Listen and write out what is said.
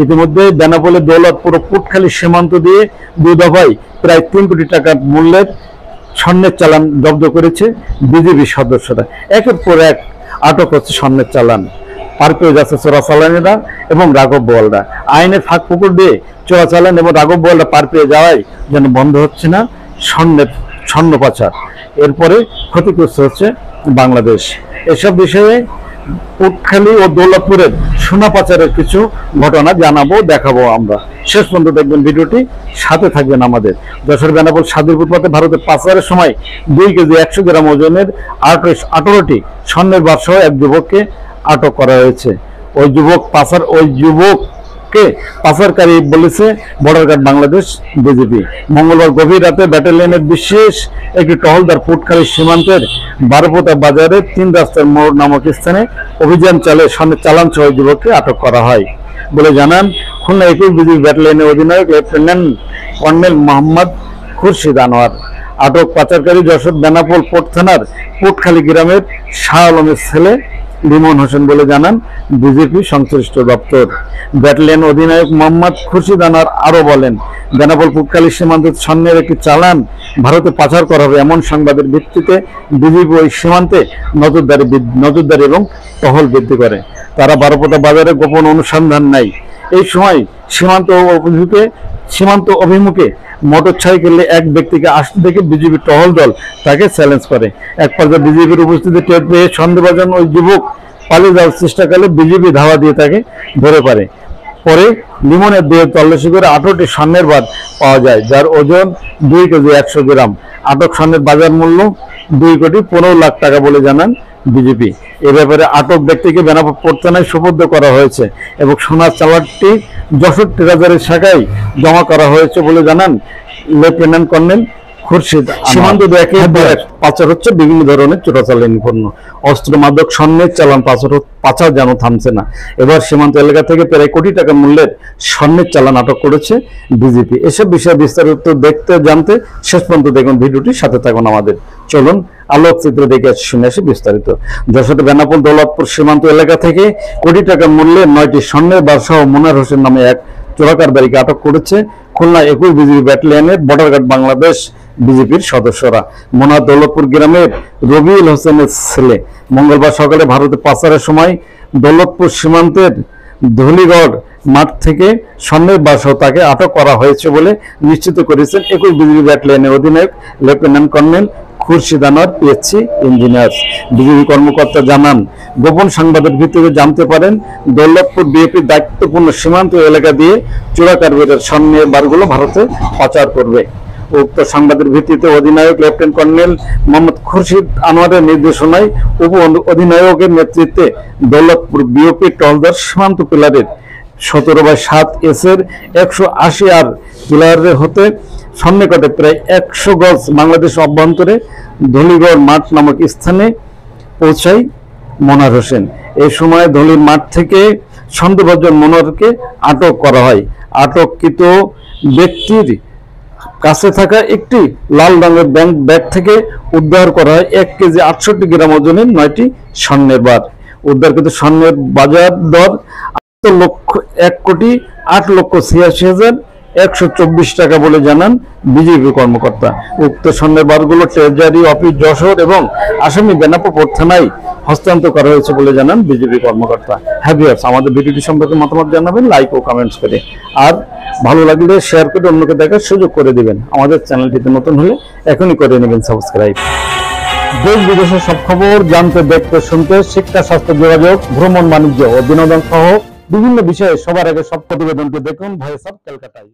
ইতিমধ্যে বেনাপোলের দৌলতপুর ও পুটখালী সীমান্ত দিয়ে 2 দফায় প্রায় 3 কোটি টাকা মূল্যের স্বর্ণের চালান জব্দ করেছে বিজিবি সদস্যরা। একের পর এক আটক হচ্ছে স্বর্ণের চালান, পার পেয়ে যাচ্ছে চোরাচালানেরা এবং রাঘব বোয়ালরা। আইনের ফাঁক পুকুর দিয়ে চোরাচালান এবং রাঘব বোয়ালরা পার পেয়ে যাওয়ায় যেন বন্ধ হচ্ছে না স্বর্ণ পাচার। এরপরে ক্ষতিগ্রস্ত হচ্ছে বাংলাদেশ। এসব বিষয়ে পুটখালী ও দৌলতপুরের সোনা পাচারের কিছু ঘটনা জানাবো, দেখাবো আমরা। শেষ পর্যন্ত দেখবেন ভিডিওটি, সাথে থাকবেন আমাদের। যশোর বেনাপোল সাদিরপুর পথে ভারতের পাচারের সময় 2 কেজি 100 গ্রাম ওজনের 18টি স্বর্ণের বার সহ এক যুবককে আটক করা হয়েছে। ওই যুবককে পাচারকারী বলেছে বর্ডার গার্ড বাংলাদেশ বিজিবি। মঙ্গলবার গভীর রাতে ব্যাটালিয়নের বিশেষ একটি টহলদার পুটখালী সীমান্তের বারোপোতা বাজারে 3 রাস্তার মোড় নামক স্থানে অভিযান চালিয়ে স্বর্ণের চালান সহ যুবককে আটক করা হয় বলে জানান খুলনা 21 বিজিবি ব্যাটালিয়নের অধিনায়ক লেফটেন্যান্ট কর্নেল মোহাম্মদ খুরশিদ আনোয়ার। আটক পাচারকারী যশোর বেনাপোল পোর্ট থানার পুটখালী গ্রামের শাহ আলমের ছেলে লিমন হোসেন বলে জানান বিজেপি সংশ্লিষ্ট দপ্তর। ব্যাটালিয়ন অধিনায়ক মোহাম্মদ খুরশিদ আনোয়ার আরো বলেন, বেনাপোল পুটখালী সীমান্তে স্বর্ণের একটি চালান ভারতে পাচার করা হবে এমন সংবাদের ভিত্তিতে বিজেপি ওই সীমান্তে নজরদারি এবং টহল বৃদ্ধি করে। তারা বারোপোতা বাজারে গোপন অনুসন্ধান নেয়। এই সময় সীমান্ত অভিমুখে মোটরসাইকেলে এক ব্যক্তিকে আসতে দেখে বিজেপি টহল দল তাকে চ্যালেঞ্জ করে। এক পর্যায়ে বিজেপির উপস্থিতি টের পেয়ে সন্দেহভাজন ওই যুবক পালিয়ে যাওয়ার চেষ্টা করলে বিজেপি ধাওয়া দিয়ে তাকে ধরে পারে। পরে লিমনের দেহে তল্লাশি করে 18টি স্বর্ণের বার পাওয়া যায়, যার ওজন 2 কেজি 100 গ্রাম। আটক স্বর্ণের বাজার মূল্য 2 কোটি 15 লাখ টাকা বলে জানান বিজেপি। এ ব্যাপারে আটক ব্যক্তিকে বেনাপোল পোর্ট থানায় সোপর্দ করা হয়েছে এবং সোনার চালানটি যশোর ট্রেজারি শাখায় জমা করা হয়েছে বলে জানান লেফটেন্যান্ট কর্নেল খুরশিদ। সীমান্ত দেখে পাচার হচ্ছে বিভিন্ন ধরনের চোরাচালানি পণ্য, অস্ত্র, মাদক, স্বর্ণের চালান পাচার যেন থামছে না। এবার সীমান্ত এলাকা থেকে প্রায় কোটি টাকা মূল্যের স্বর্ণের চালান আটক করেছে বিজেপি। এসব বিষয়ে বিস্তারিত জানতে শেষ পর্যন্ত দেখুন ভিডিওটি, সাথে থাকুন আমাদের। চলুন আলোকচিত্র দেখে শুনে আসি বিস্তারিত। যশোর বেনাপোল দৌলতপুর সীমান্ত এলাকা থেকে কোটি টাকা মূল্যের 9টি স্বর্ণের বার সহ মোনার হোসেন নামে এক চোরাকারবারিকে আটক করেছে খুলনা 21 বিজিবি ব্যাটালিয়নের বর্ডার গার্ড বাংলাদেশ বিজেপির সদস্যরা। মোনা দৌলতপুর গ্রামের রবিউল হোসেনের ছেলে। মঙ্গলবার সকালে ভারতে পাচারের সময় দৌলতপুর সীমান্তের ধুলিগড় মাঠ থেকে স্বর্ণের বার সহ তাকে আটক করা হয়েছে বলে নিশ্চিত করেছেন 21 বিজিবি ব্যাটালিয়নের অধিনায়ক lieutenant colonel Khurshid Anwar, PSC engineers. BJP কর্মকর্তা জানান, গোপন সংবাদের ভিত্তিতে জানতে পারেন দৌলতপুর বিএপির দায়িত্বপূর্ণ সীমান্ত এলাকা দিয়ে চোরাকারবারির স্বর্ণের বারগুলো ভারতে পাচার করবে। উক্ত সংবাদের ভিত্তিতে অধিনায়ক লেফটেন্যান্ট কর্নেল মোহাম্মদ খুরশিদ আনোয়ারের নির্দেশনায় উপ অধিনায়কের নেতৃত্বে দৌলতপুর বিওপি টহলদার সীমান্ত পিলারের 17/7 এর 180 আর পিলারে হতে সন্নিকটে প্রায় 100 গজ বাংলাদেশ অভ্যন্তরে ধুলিগড় মাঠ নামক স্থানে পৌঁছায় মোনার হোসেন। এই সময় ধুলির মাঠ থেকে সন্দেহভাজন মোনারকে আটক করা হয়। আটককৃত ব্যক্তির কাছে থাকা একটি লাল রঙের ব্যাগ থেকে উদ্ধার করা হয় 1 কেজি 68 গ্রাম ওজনের 9টি স্বর্ণের বার। উদ্ধারকৃত স্বর্ণের বাজার দর 1 কোটি 8,86,124 টাকা বলে জানান বিজেপি কর্মকর্তা। উক্ত স্বর্ণের বারগুলো ট্রেজারি অফিস যশোর এবং আসামি বেনাপোল পোর্ট থানায় হস্তান্তর করা হয়েছে বলে জানান বিজেপি কর্মকর্তা। ভিউয়ার্স, আমাদের ভিডিওটি সম্পর্কে মতামত জানাবেন লাইক ও কমেন্টস করে, আর ভালো লাগলে শেয়ার করে অন্যকে দেখার সুযোগ করে দিবেন। আমাদের চ্যানেলটিতে নতুন হলে এখনই করে নেবেন সাবস্ক্রাইব। দেশ বিদেশের সব খবর জানতে, দেখতে, শুনতে, শিক্ষা, স্বাস্থ্য, যোগাযোগ, ভ্রমণ, বাণিজ্য ও বিনোদন সহ বিভিন্ন বিষয়ে সবার আগে সব প্রতিবেদনটি দেখুন ভয়েস অফ ক্যালকাটায়।